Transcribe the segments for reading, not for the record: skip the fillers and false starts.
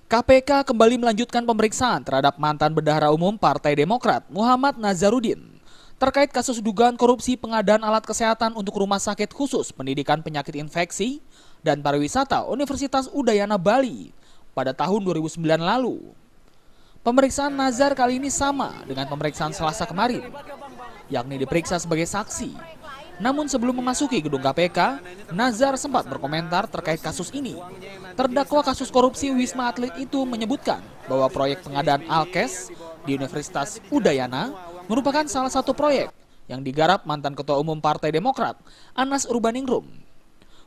KPK kembali melanjutkan pemeriksaan terhadap mantan Bendahara Umum Partai Demokrat Muhammad Nazarudin terkait kasus dugaan korupsi pengadaan alat kesehatan untuk Rumah Sakit Khusus Pendidikan Penyakit Infeksi dan Pariwisata Universitas Udayana Bali pada tahun 2009 lalu. Pemeriksaan Nazar kali ini sama dengan pemeriksaan Selasa kemarin, yakni diperiksa sebagai saksi. Namun sebelum memasuki gedung KPK, Nazar sempat berkomentar terkait kasus ini. Terdakwa kasus korupsi Wisma Atlet itu menyebutkan bahwa proyek pengadaan Alkes di Universitas Udayana merupakan salah satu proyek yang digarap mantan Ketua Umum Partai Demokrat, Anas Urbaningrum.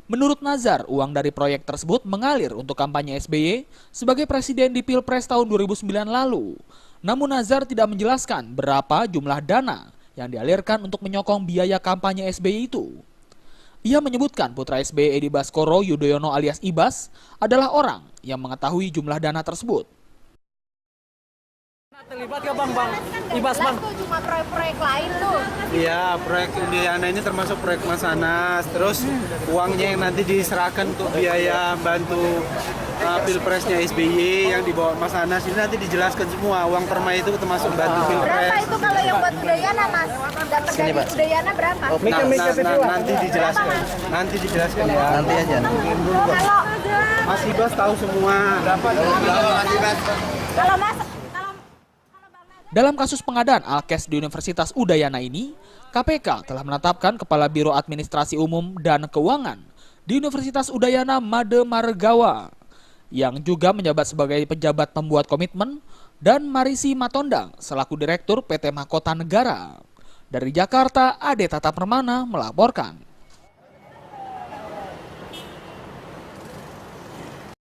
Menurut Nazar, uang dari proyek tersebut mengalir untuk kampanye SBY sebagai presiden di Pilpres tahun 2009 lalu. Namun Nazar tidak menjelaskan berapa jumlah dana yang dialirkan untuk menyokong biaya kampanye SBY itu. Ia menyebutkan putra SBY Edi Baskoro Yudhoyono alias Ibas adalah orang yang mengetahui jumlah dana tersebut. Terlibat ke Bang Ibas Bang? Itu cuma proyek-proyek lain tuh. Iya, proyek Udayana ini termasuk proyek Mas Anas. Terus uangnya yang nanti diserahkan untuk biaya bantu Pilpresnya SBY yang dibawa Mas Anas ini nanti dijelaskan semua. Uang perma itu termasuk bantu Pilpres. Berapa itu kalau yang buat Udayana Mas? Dapat dari Udayana berapa? Nanti dijelaskan. Nanti dijelaskan ya. Nanti aja. Kalau Mas Ibas tahu semua. kalau Mas Dalam kasus pengadaan Alkes di Universitas Udayana ini, KPK telah menetapkan Kepala Biro Administrasi Umum dan Keuangan di Universitas Udayana Made Margawa, yang juga menjabat sebagai pejabat pembuat komitmen, dan Marisi Matondang selaku Direktur PT Mahkota Negara. Dari Jakarta, Ade Tata Permana melaporkan.